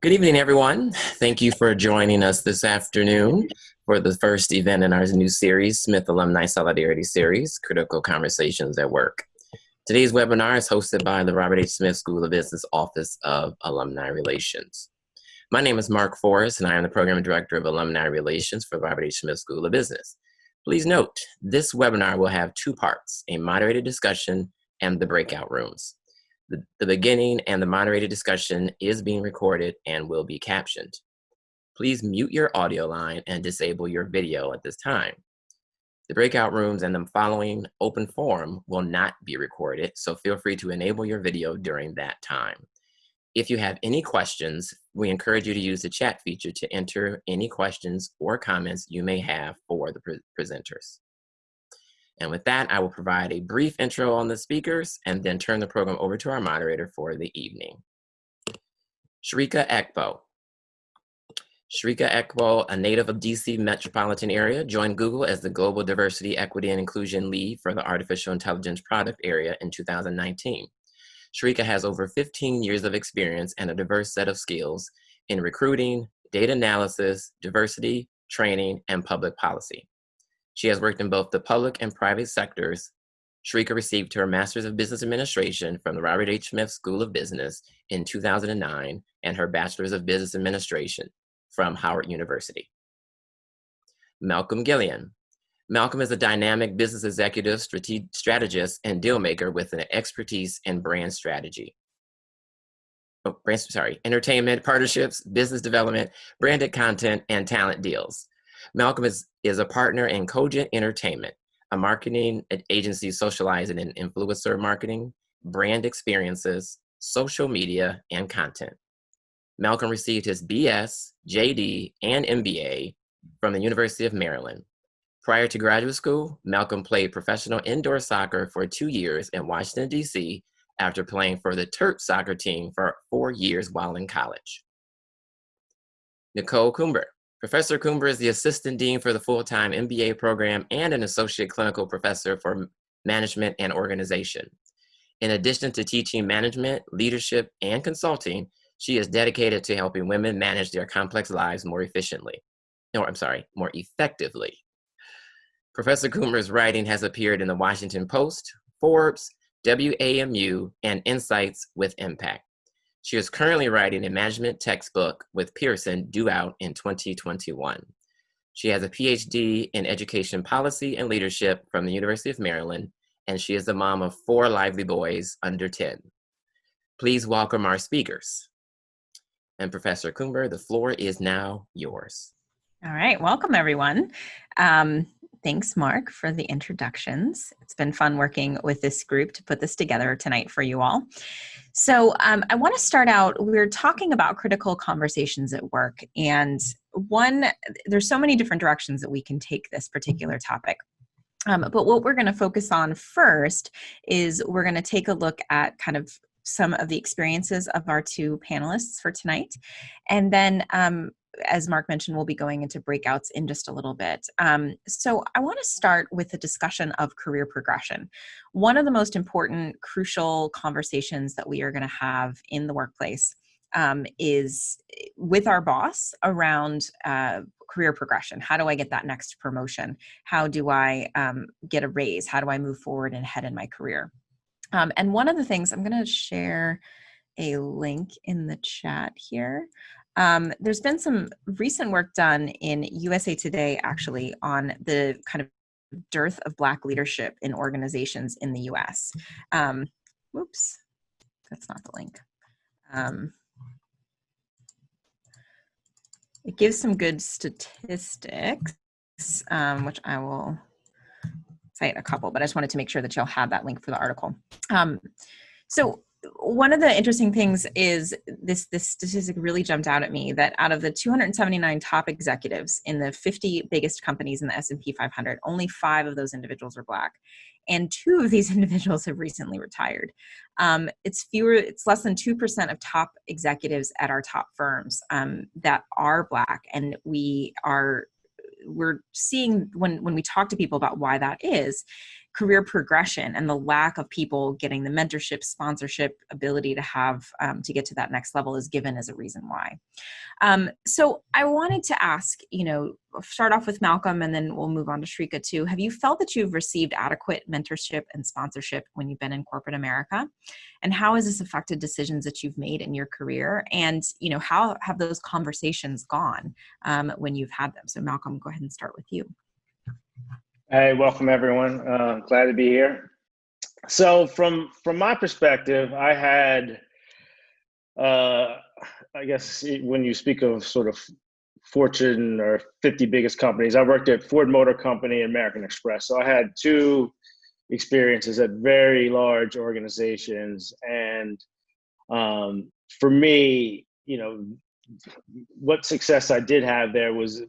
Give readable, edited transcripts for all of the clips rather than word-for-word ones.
Good evening, everyone. Thank you for joining us this afternoon for the first event in our new series, Smith Alumni Solidarity Series, Critical Conversations at Work. Today's webinar is hosted by the Robert H. Smith School of Business Office of Alumni Relations. My name is Mark Forrest, and I am the Program Director of Alumni Relations for the Robert H. Smith School of Business. Please note, this webinar will have two parts, a moderated discussion and the breakout rooms. The beginning and the moderated discussion is being recorded and will be captioned. Please mute your audio line and disable your video at this time. The breakout rooms and the following open forum will not be recorded, so feel free to enable your video during that time. If you have any questions, we encourage you to use the chat feature to enter any questions or comments you may have for the presenters. And with that, I will provide a brief intro on the speakers and then turn the program over to our moderator for the evening. Sherika Ekpo. Sherika Ekpo, a native of DC metropolitan area, joined Google as the Global Diversity, Equity, and Inclusion Lead for the Artificial Intelligence product area in 2019. Sherika has over 15 years of experience and a diverse set of skills in recruiting, data analysis, diversity, training, and public policy. She has worked in both the public and private sectors. Sherika received her Master's of Business Administration from the Robert H. Smith School of Business in 2009 and her Bachelor's of Business Administration from Howard University. Malcolm Gillian. Malcolm is a dynamic business executive, strategist, and deal maker with an expertise in brand strategy. Entertainment, partnerships, business development, branded content, and talent deals. Malcolm is a partner in Cogent Entertainment, a marketing agency socializing in influencer marketing, brand experiences, social media, and content. Malcolm received his BS, JD, and MBA from the University of Maryland. Prior to graduate school, Malcolm played professional indoor soccer for 2 years in Washington, D.C., after playing for the Terps soccer team for 4 years while in college. Nicole Coomber. Professor Coomber is the Assistant Dean for the full-time MBA program and an Associate Clinical Professor for Management and Organization. In addition to teaching management, leadership, and consulting, she is dedicated to helping women manage their complex lives more effectively. Professor Coomber's writing has appeared in the Washington Post, Forbes, WAMU, and Insights with Impact. She is currently writing a management textbook with Pearson due out in 2021. She has a PhD in education policy and leadership from the University of Maryland, and she is the mom of 4 lively boys under 10. Please welcome our speakers. And Professor Coomber, the floor is now yours. All right, welcome everyone. Thanks, Mark, for the introductions. It's been fun working with this group to put this together tonight for you all. So I want to start out, we're talking about critical conversations at work, and there's so many different directions that we can take this particular topic. But what we're going to focus on first is we're going to take a look at kind of some of the experiences of our 2 panelists for tonight. And then as Mark mentioned, we'll be going into breakouts in just a little bit. So I want to start with a discussion of career progression. One of the most important, crucial conversations that we are going to have in the workplace is with our boss around career progression. How do I get that next promotion? How do I get a raise? How do I move forward and head in my career? And one of the things, I'm going to share a link in the chat here. There's been some recent work done in USA Today, actually, on the kind of dearth of Black leadership in organizations in the US. Whoops, that's not the link. It gives some good statistics, which I will cite a couple, but I just wanted to make sure that you'll have that link for the article. So one of the interesting things is this statistic really jumped out at me, that out of the 279 top executives in the 50 biggest companies in the S&P 500, only 5 of those individuals are Black. And 2 of these individuals have recently retired. It's less than 2% of top executives at our top firms that are Black. And we're seeing when we talk to people about why that is, career progression and the lack of people getting the mentorship, sponsorship ability to have to get to that next level is given as a reason why. So I wanted to ask, start off with Malcolm and then we'll move on to Sherika too. Have you felt that you've received adequate mentorship and sponsorship when you've been in corporate America? And how has this affected decisions that you've made in your career? And, how have those conversations gone when you've had them? So Malcolm, go ahead and start with you. Hey, welcome everyone. Glad to be here. So from my perspective, I had, I guess when you speak of sort of Fortune or 50 biggest companies, I worked at Ford Motor Company and American Express. So I had two experiences at very large organizations. And for me, what success I did have there was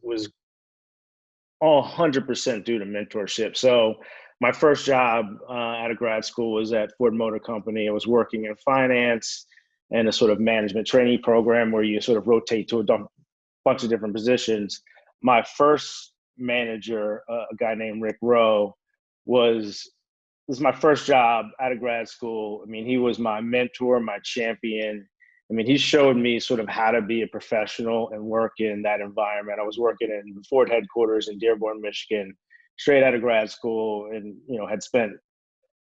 all 100% due to mentorship. So my first job out of grad school was at Ford Motor Company. I was working in finance and a sort of management training program where you sort of rotate to a bunch of different positions. My first manager, a guy named Rick Rowe, was my first job out of grad school. I mean, he was my mentor, my champion. I mean, he showed me sort of how to be a professional and work in that environment. I was working in the Ford headquarters in Dearborn, Michigan, straight out of grad school, and had spent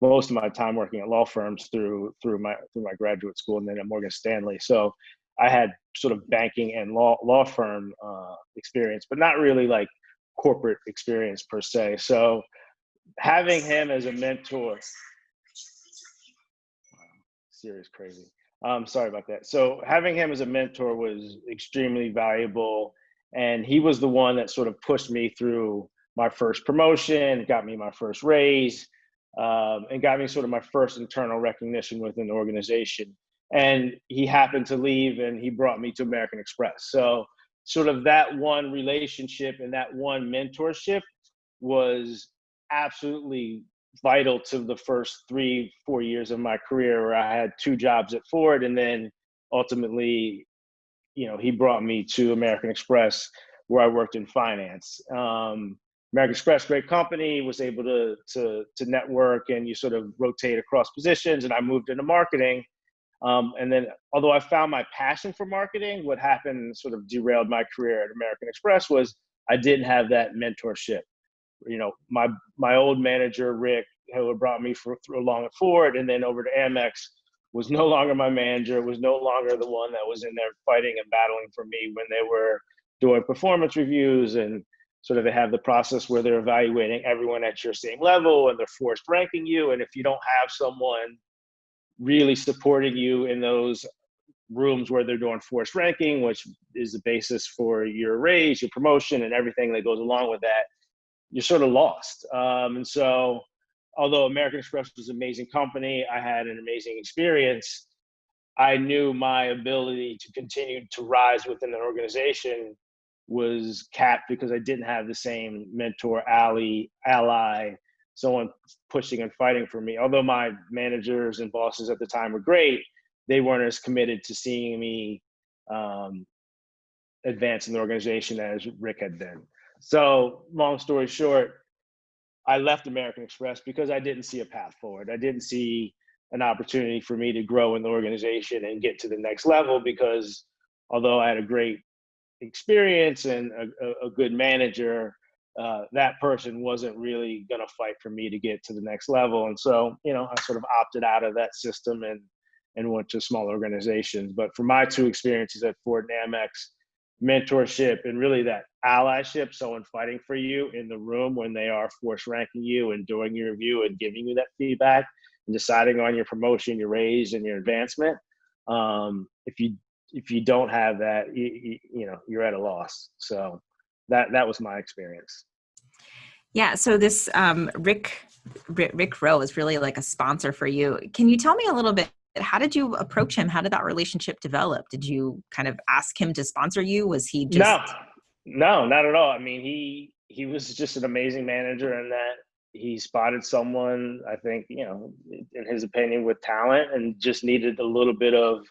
most of my time working at law firms through my graduate school and then at Morgan Stanley. So I had sort of banking and law firm experience, but not really like corporate experience per se. So having him as a mentor, serious crazy. Sorry about that. So having him as a mentor was extremely valuable. And he was the one that sort of pushed me through my first promotion, got me my first raise, and got me sort of my first internal recognition within the organization. And he happened to leave and he brought me to American Express. So sort of that one relationship and that one mentorship was absolutely vital to the first 3-4 years of my career, where I had two jobs at Ford, and then ultimately, he brought me to American Express, where I worked in finance. American Express, great company, was able to network, and you sort of rotate across positions. And I moved into marketing, and then, although I found my passion for marketing, what happened sort of derailed my career at American Express was I didn't have that mentorship. My old manager, Rick, who had brought me along at Ford and then over to Amex, was no longer my manager, was no longer the one that was in there fighting and battling for me when they were doing performance reviews. And sort of they have the process where they're evaluating everyone at your same level and they're forced ranking you. And if you don't have someone really supporting you in those rooms where they're doing forced ranking, which is the basis for your raise, your promotion, and everything that goes along with that, you're sort of lost. And so although American Express was an amazing company, I had an amazing experience, I knew my ability to continue to rise within the organization was capped because I didn't have the same mentor, ally, someone pushing and fighting for me. Although my managers and bosses at the time were great, they weren't as committed to seeing me advance in the organization as Rick had been. So long story short, I left American Express because I didn't see a path forward. I didn't see an opportunity for me to grow in the organization and get to the next level, because although I had a great experience and a good manager, that person wasn't really going to fight for me to get to the next level. And so, I sort of opted out of that system and went to small organizations. But for my two experiences at Ford and Amex, mentorship and really that allyship, someone fighting for you in the room when they are force ranking you and doing your review and giving you that feedback and deciding on your promotion, your raise, and your advancement. If you don't have that, you're at a loss. So that was my experience. Yeah. So this Rick Rowe is really like a sponsor for you. Can you tell me a little bit? How did you approach him? How did that relationship develop? Did you kind of ask him to sponsor you? Was he just... No, not at all. I mean, he was just an amazing manager in that he spotted someone, I think, in his opinion, with talent and just needed a little bit of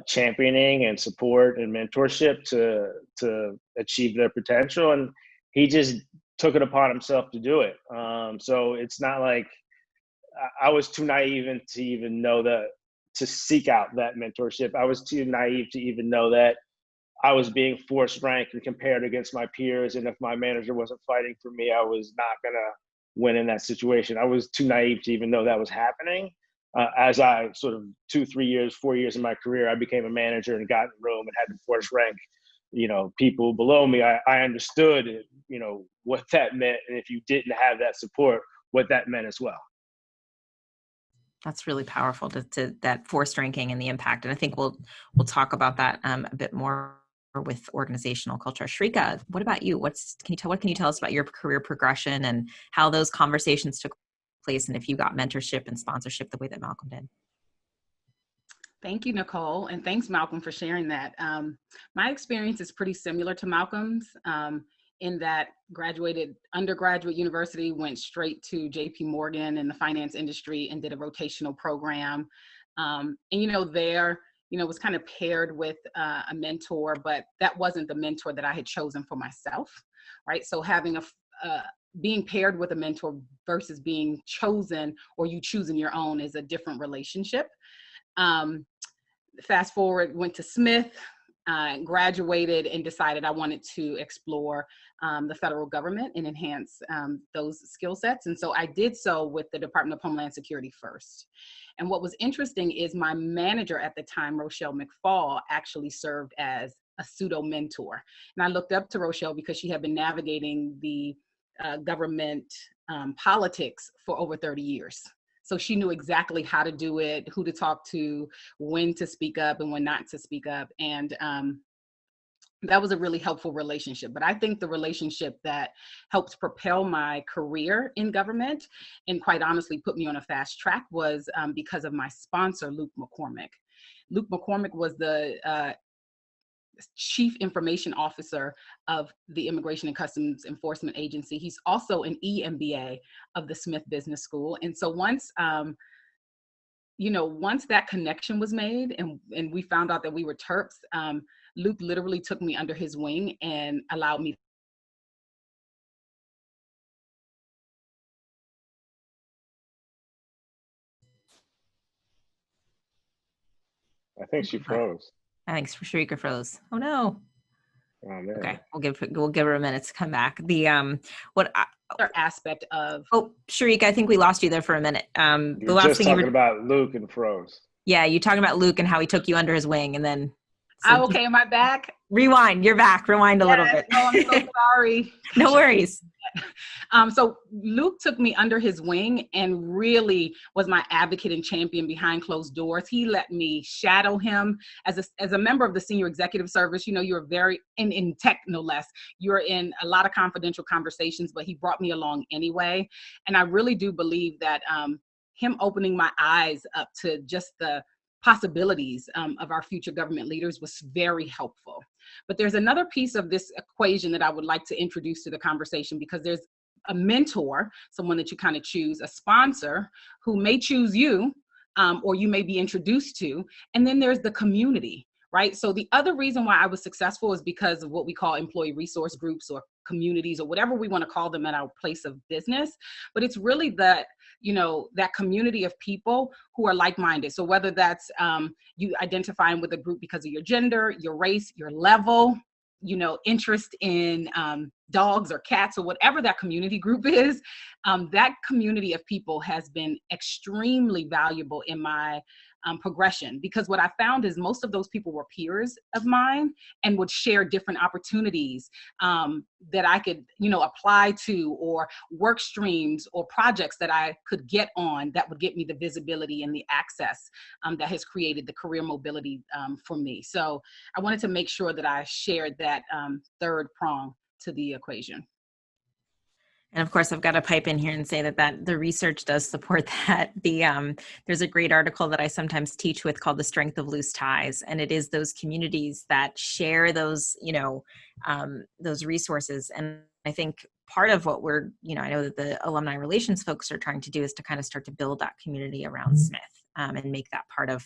championing and support and mentorship to achieve their potential. And he just took it upon himself to do it. So it's not like I was too naive to even know to seek out that mentorship. I was too naive to even know that I was being force ranked and compared against my peers. And if my manager wasn't fighting for me, I was not going to win in that situation. I was too naive to even know that was happening. As I sort of 2, 3 years, 4 years in my career, I became a manager and got in the room and had to force rank, people below me. I understood, what that meant. And if you didn't have that support, what that meant as well. That's really powerful to that forced ranking and the impact. And I think we'll talk about that a bit more with organizational culture. Sherika, what about you? What can you tell us about your career progression and how those conversations took place, and if you got mentorship and sponsorship the way that Malcolm did? Thank you, Nicole, and thanks, Malcolm, for sharing that. My experience is pretty similar to Malcolm's in that graduated undergraduate university, went straight to JP Morgan in the finance industry and did a rotational program. And there, was kind of paired with a mentor, but that wasn't the mentor that I had chosen for myself, right? So having being paired with a mentor versus being chosen or you choosing your own is a different relationship. Fast forward, went to Smith, graduated and decided I wanted to explore the federal government and enhance those skill sets. And so I did so with the Department of Homeland Security first. And what was interesting is my manager at the time, Rochelle McFall, actually served as a pseudo mentor. And I looked up to Rochelle because she had been navigating the government politics for over 30 years. So she knew exactly how to do it, who to talk to, when to speak up and when not to speak up. And that was a really helpful relationship. But I think the relationship that helped propel my career in government and quite honestly put me on a fast track was because of my sponsor, Luke McCormick. Luke McCormick was the Chief Information Officer of the Immigration and Customs Enforcement Agency. He's also an EMBA of the Smith Business School. And so once that connection was made and we found out that we were Terps, Luke literally took me under his wing and allowed me. I think she froze. I think Sherika froze. Oh no. Oh, man. Okay, we'll give her a minute to come back. The other aspect of Sherika, I think we lost you there for a minute. You're the last just thing talking about Luke and froze. Yeah, you talking about Luke and how he took you under his wing, and then. So okay, am I back? Rewind. You're back. Rewind a little bit. No, I'm so sorry. No worries. So Luke took me under his wing and really was my advocate and champion behind closed doors. He let me shadow him as a member of the senior executive service. You're very in tech, no less. You're in a lot of confidential conversations, but he brought me along anyway. And I really do believe that him opening my eyes up to just the possibilities of our future government leaders was very helpful. But there's another piece of this equation that I would like to introduce to the conversation, because there's a mentor, someone that you kind of choose, a sponsor who may choose you, or you may be introduced to, and then there's the community, right? So the other reason why I was successful is because of what we call employee resource groups or communities or whatever we want to call them at our place of business. But it's really that community of people who are like-minded. So whether that's you identifying with a group because of your gender, your race, your level, interest in dogs or cats or whatever that community group is, that community of people has been extremely valuable in my progression, because what I found is most of those people were peers of mine and would share different opportunities that I could, apply to, or work streams or projects that I could get on that would get me the visibility and the access that has created the career mobility for me. So I wanted to make sure that I shared that third prong to the equation. And of course, I've got to pipe in here and say that the research does support that. There's a great article that I sometimes teach with called "The Strength of Loose Ties," and it is those communities that share those resources. And I think part of what we're, I know that the alumni relations folks are trying to do is to kind of start to build that community around Smith and make that part of,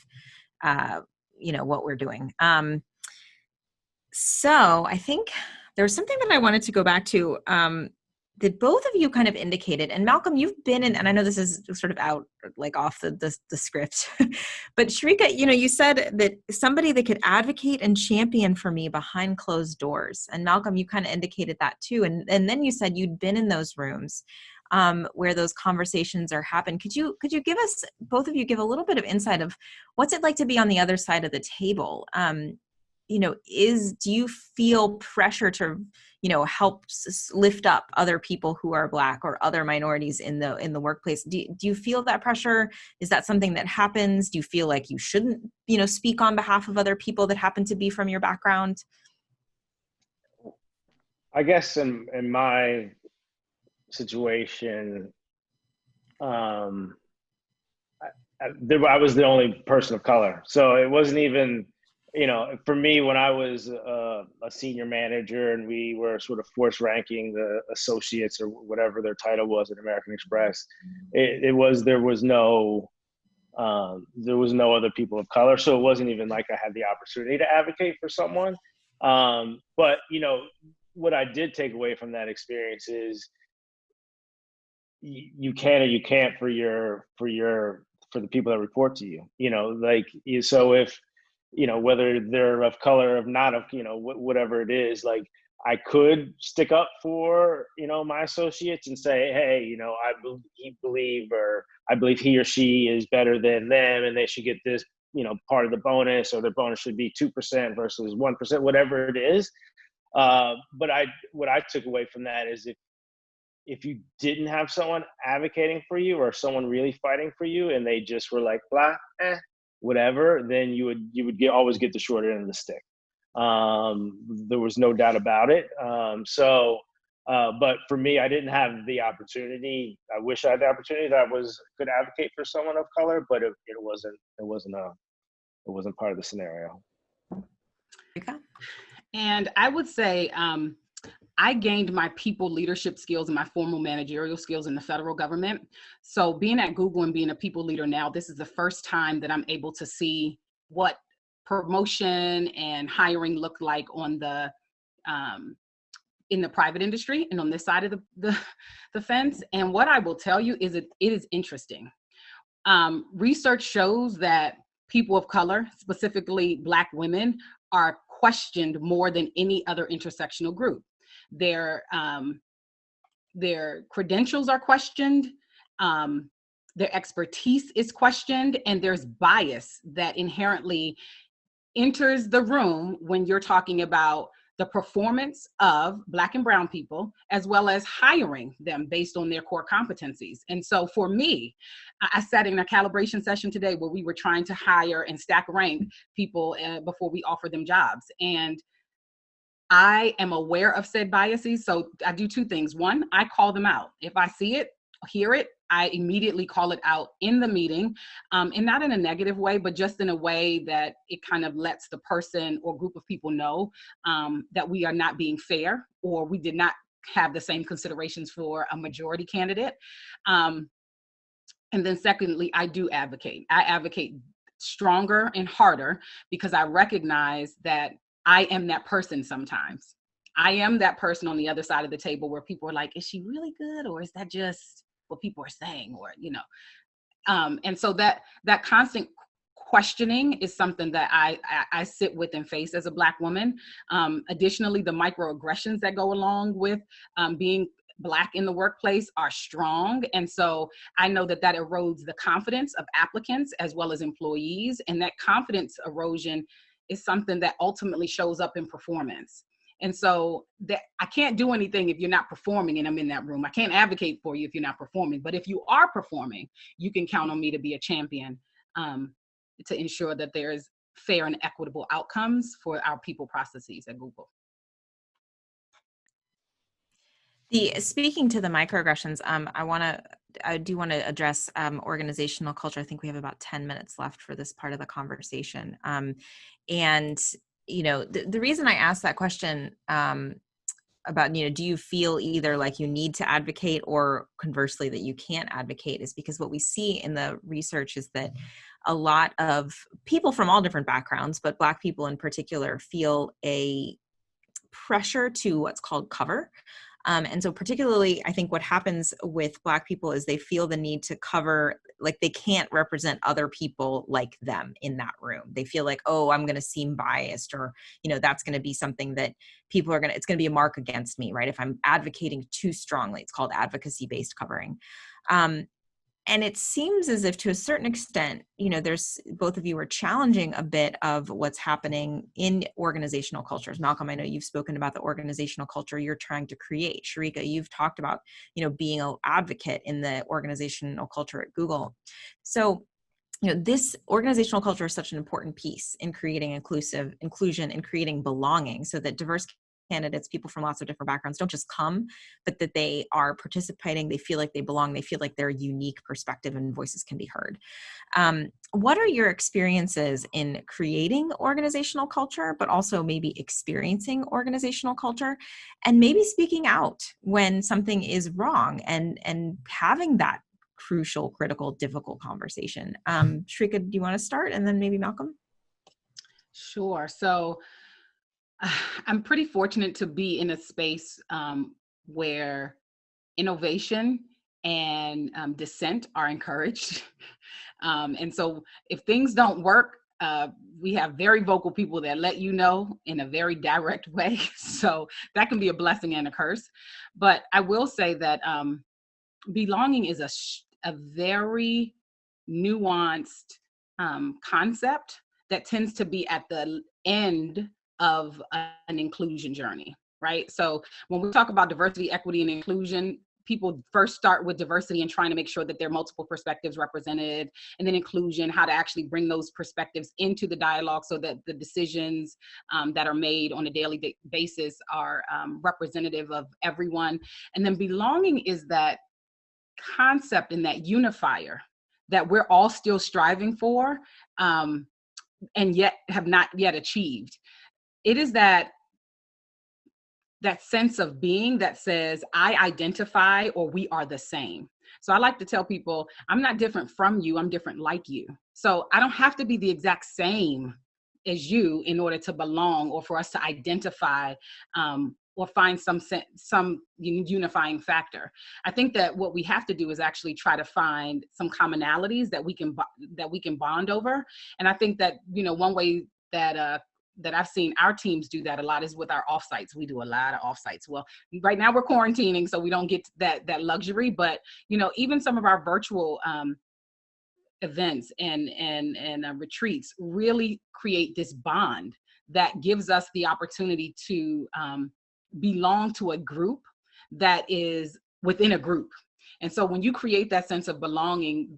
what we're doing. So I think there was something that I wanted to go back to. that both of you kind of indicated, and Malcolm, you've been in, and I know this is sort of out, like off the script, but Sherika, you said that somebody that could advocate and champion for me behind closed doors. And Malcolm, you kind of indicated that too. And then you said you'd been in those rooms where those conversations are happening. Could you give us, both of you, give a little bit of insight of what's it like to be on the other side of the table? Do you feel pressure to help lift up other people who are Black or other minorities in the workplace? Do you feel that pressure? Is that something that happens? Do you feel like you shouldn't, speak on behalf of other people that happen to be from your background? I guess in my situation, I was the only person of color, so it wasn't even. For me, when I was a senior manager and we were sort of force ranking the associates or whatever their title was at American Express, there was no other people of color. So it wasn't even like I had the opportunity to advocate for someone. But what I did take away from that experience is you can or you can't for the people that report to you. So if whether they're of color or not of, whatever it is, like I could stick up for, my associates and say, hey, I believe he or she is better than them and they should get this, part of the bonus, or their bonus should be 2% versus 1%, whatever it is. But what I took away from that is if you didn't have someone advocating for you or someone really fighting for you and they just were like, blah, whatever, then you would always get the short end of the stick. There was no doubt about it. But for me, I didn't have the opportunity. I wish I had the opportunity that could advocate for someone of color, but it wasn't part of the scenario. And I would say, I gained my people leadership skills and my formal managerial skills in the federal government. So being at Google and being a people leader now, this is the first time that I'm able to see what promotion and hiring look like on the in the private industry and on this side of the fence. And what I will tell you is it is interesting. Research shows that people of color, specifically Black women, are questioned more than any other intersectional group. Their credentials are questioned, their expertise is questioned, and there's bias that inherently enters the room when you're talking about the performance of Black and brown people, as well as hiring them based on their core competencies. And so for me, I sat in a calibration session today where we were trying to hire and stack rank people before we offer them jobs. And I am aware of said biases. So I do two things. One, I call them out. If I see it, hear it, I immediately call it out in the meeting, and not in a negative way, but just in a way that it kind of lets the person or group of people know that we are not being fair, or we did not have the same considerations for a majority candidate. And then secondly, I do advocate. I advocate stronger and harder because I recognize that I am that person sometimes. I am that person on the other side of the table where people are like, is she really good? Or is that just what people are saying? Or, and so that constant questioning is something that I sit with and face as a Black woman. Additionally, the microaggressions that go along with being Black in the workplace are strong. And so I know that erodes the confidence of applicants as well as employees. And that confidence erosion is something that ultimately shows up in performance. And so that I can't do anything if you're not performing and I'm in that room. I can't advocate for you if you're not performing, but if you are performing, you can count on me to be a champion to ensure that there is fair and equitable outcomes for our people processes at Google. Speaking to the microaggressions, I do want to address organizational culture. I think we have about 10 minutes left for this part of the conversation. And, the reason I asked that question about, do you feel either like you need to advocate or conversely that you can't advocate is because what we see in the research is that a lot of people from all different backgrounds, but Black people in particular, feel a pressure to what's called cover. And so particularly, I think what happens with Black people is they feel the need to cover, like they can't represent other people like them in that room. They feel like, oh, I'm going to seem biased, or, that's going to be something that people are it's going to be a mark against me, right? If I'm advocating too strongly. It's called advocacy-based covering. And it seems as if to a certain extent, there's, both of you are challenging a bit of what's happening in organizational cultures. Malcolm, I know you've spoken about the organizational culture you're trying to create. Sherika, you've talked about, being an advocate in the organizational culture at Google. So, this organizational culture is such an important piece in creating inclusion and creating belonging, so that diverse candidates, people from lots of different backgrounds, don't just come, but that they are participating, they feel like they belong, they feel like their unique perspective and voices can be heard. What are your experiences in creating organizational culture, but also maybe experiencing organizational culture, and maybe speaking out when something is wrong, and having that crucial, critical, difficult conversation? Shrika, do you want to start, and then maybe Malcolm? Sure. So I'm pretty fortunate to be in a space where innovation and dissent are encouraged. And so if things don't work, we have very vocal people that let you know in a very direct way. So that can be a blessing and a curse. But I will say that belonging is a very nuanced concept that tends to be at the end of an inclusion journey, right? So when we talk about diversity, equity, and inclusion, people first start with diversity and trying to make sure that there are multiple perspectives represented, and then inclusion, how to actually bring those perspectives into the dialogue so that the decisions that are made on a daily basis are representative of everyone. And then belonging is that concept and that unifier that we're all still striving for, and yet have not yet achieved. It is that sense of being that says, I identify, or we are the same. So I like to tell people, I'm not different from you, I'm different like you. So I don't have to be the exact same as you in order to belong, or for us to identify, or find some unifying factor. I think that what we have to do is actually try to find some commonalities that we can bond over. And I think that, one way that I've seen our teams do that a lot is with our offsites. We do a lot of offsites. Well, right now we're quarantining, so we don't get that luxury, but even some of our virtual events and retreats really create this bond that gives us the opportunity to belong to a group that is within a group. And so when you create that sense of belonging,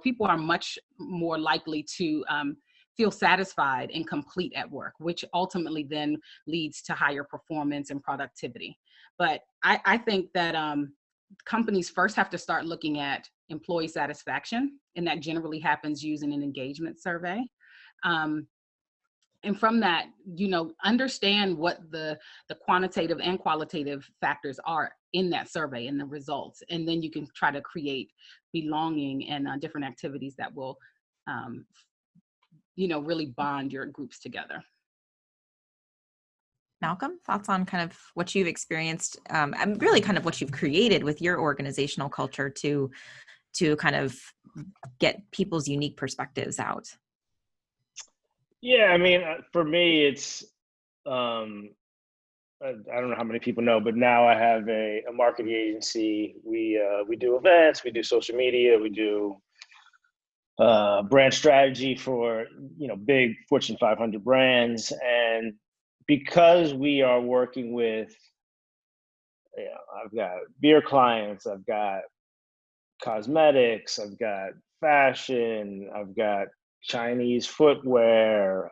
people are much more likely to feel satisfied and complete at work, which ultimately then leads to higher performance and productivity. But I think that companies first have to start looking at employee satisfaction, and that generally happens using an engagement survey. And from that, understand what the quantitative and qualitative factors are in that survey and the results. And then you can try to create belonging and different activities that will really bond your groups together. Malcolm, thoughts on kind of what you've experienced, and really kind of what you've created with your organizational culture to kind of get people's unique perspectives out? Yeah, I mean, for me, it's, I don't know how many people know, but now I have a marketing agency. We do events, we do social media, we do brand strategy for big Fortune 500 brands. And because we are working with, I've got beer clients, I've got cosmetics, I've got fashion, I've got Chinese footwear.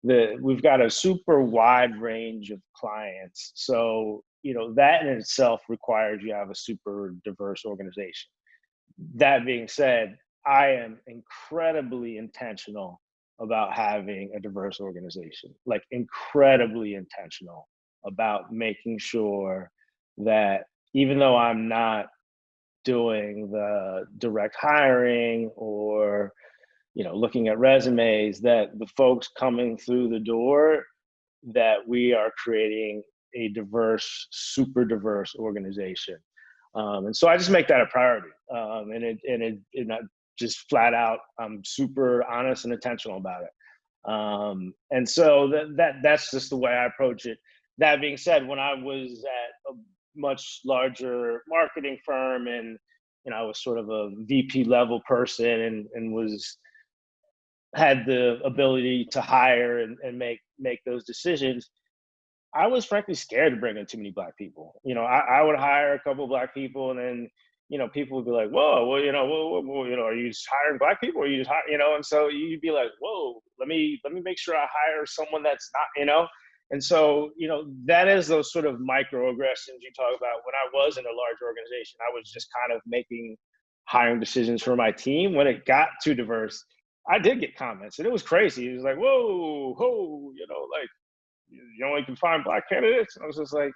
We've got a super wide range of clients. So that in itself requires you have a super diverse organization. That being said, I am incredibly intentional about having a diverse organization, like incredibly intentional about making sure that even though I'm not doing the direct hiring or looking at resumes, that the folks coming through the door, that we are creating a diverse, super diverse organization. And so I just make that a priority. And I just flat out, I'm super honest and intentional about it. And so that's just the way I approach it. That being said, when I was at a much larger marketing firm, and I was sort of a VP level person, and had the ability to hire and make those decisions, I was frankly scared to bring in too many Black people. I would hire a couple of Black people, and then people would be like, "Whoa, well, are you just hiring Black people, or you just And so you'd be like, "Whoa, let me make sure I hire someone that's not." And so that is those sort of microaggressions you talk about. When I was in a large organization, I was just kind of making hiring decisions for my team. When it got too diverse, I did get comments, and it was crazy. It was like, "Whoa, like you only can find Black candidates." And I was just like,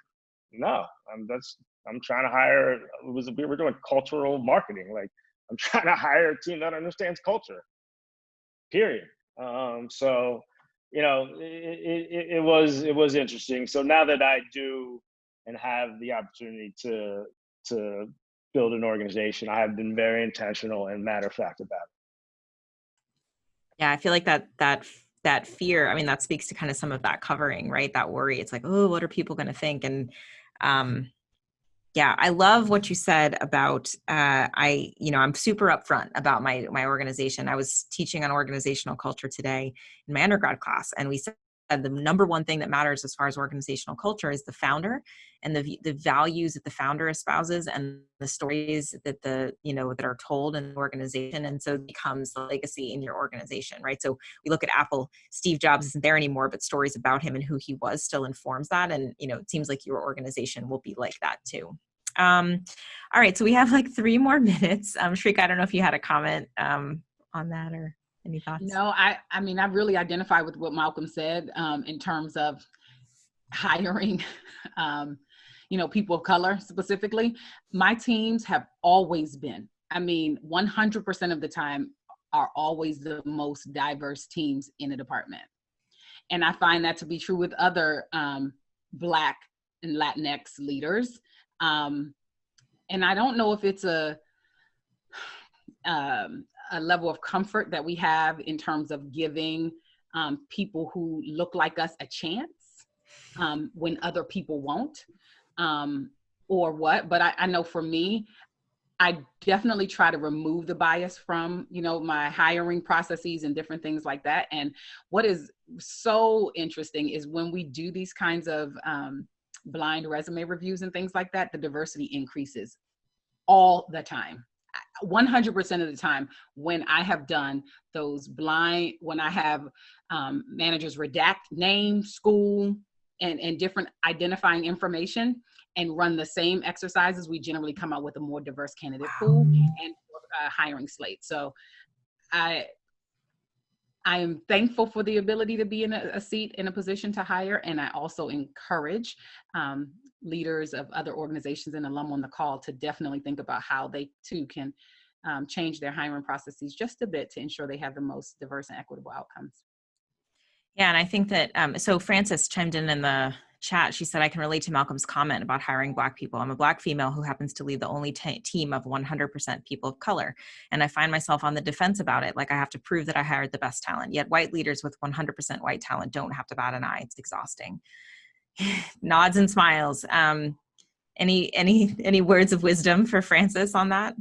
"No, I'm trying to hire." We were doing cultural marketing. Like, I'm trying to hire a team that understands culture. Period. So, it was interesting. So now that I do and have the opportunity to build an organization, I have been very intentional and matter of fact about it. Yeah, I feel like that fear, I mean, that speaks to kind of some of that covering, right? That worry. It's like, oh, what are people going to think? And yeah, I love what you said about, I'm super upfront about my organization. I was teaching on organizational culture today in my undergrad class, and we said the number one thing that matters as far as organizational culture is the founder and the values that the founder espouses and the stories that that are told in the organization. And so it becomes the legacy in your organization, right? So we look at Apple, Steve Jobs isn't there anymore, but stories about him and who he was still informs that. And, it seems like your organization will be like that too. All right. So we have like 3 more minutes. Sherika, I don't know if you had a comment on that or any thoughts? No, I mean, I really identify with what Malcolm said in terms of hiring, people of color specifically. My teams have always been, 100% of the time are always the most diverse teams in a department. And I find that to be true with other Black and Latinx leaders. And I don't know if it's a level of comfort that we have in terms of giving people who look like us a chance when other people won't, or what. But I know for me, I definitely try to remove the bias from, my hiring processes and different things like that. And what is so interesting is when we do these kinds of blind resume reviews and things like that, the diversity increases all the time. 100% of the time when I have done those when I have managers redact name, school, and different identifying information and run the same exercises, we generally come out with a more diverse candidate pool and hiring slate. So I am thankful for the ability to be in a seat, in a position to hire. And I also encourage leaders of other organizations and alum on the call to definitely think about how they too can change their hiring processes just a bit to ensure they have the most diverse and equitable outcomes. Yeah, and I think that, so Frances chimed in the chat. She said, I can relate to Malcolm's comment about hiring Black people. I'm a Black female who happens to lead the only team of 100% people of color. And I find myself on the defense about it. Like I have to prove that I hired the best talent. Yet white leaders with 100% white talent don't have to bat an eye. It's exhausting. Nods and smiles. Any words of wisdom for Frances on that?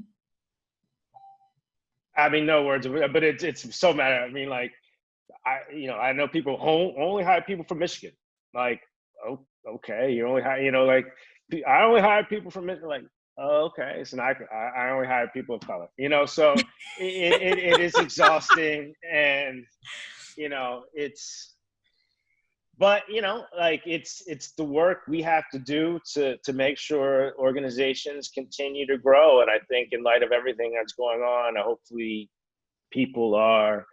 No words, but it's so mad. I know people only hire people from Michigan. Like, oh, okay, you only hire, I only hire people from Michigan. Like, oh, okay, so now I only hire people of color. So it is exhausting, and but it's the work we have to do to make sure organizations continue to grow. And I think in light of everything that's going on, hopefully people are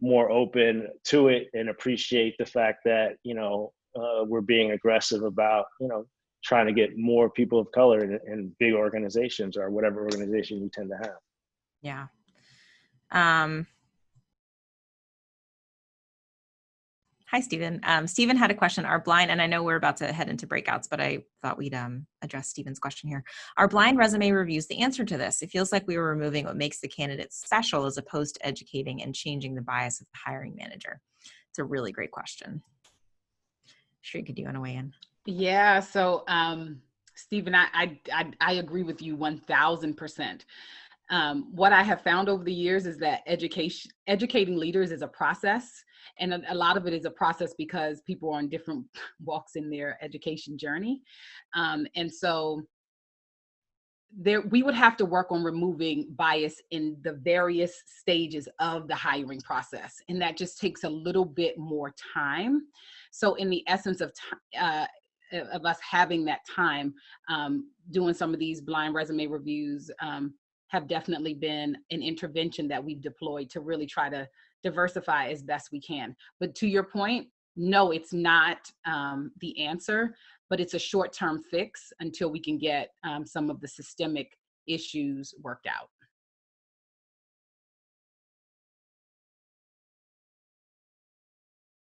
more open to it and appreciate the fact that we're being aggressive about trying to get more people of color in big organizations or whatever organization you tend to have. Yeah. Hi, Stephen. Stephen had a question. Are blind, and I know we're about to head into breakouts, but I thought we'd address Stephen's question here. Are blind resume reviews the answer to this? It feels like we were removing what makes the candidate special as opposed to educating and changing the bias of the hiring manager. It's a really great question. Sherika, do you want to weigh in? Yeah, so Stephen, I agree with you 1000%. What I have found over the years is that educating leaders is a process, and a lot of it is a process because people are on different walks in their education journey. And so we would have to work on removing bias in the various stages of the hiring process. And that just takes a little bit more time. So in the essence of us having that time, doing some of these blind resume reviews have definitely been an intervention that we've deployed to really try to diversify as best we can. But to your point, no, it's not the answer, but it's a short-term fix until we can get some of the systemic issues worked out.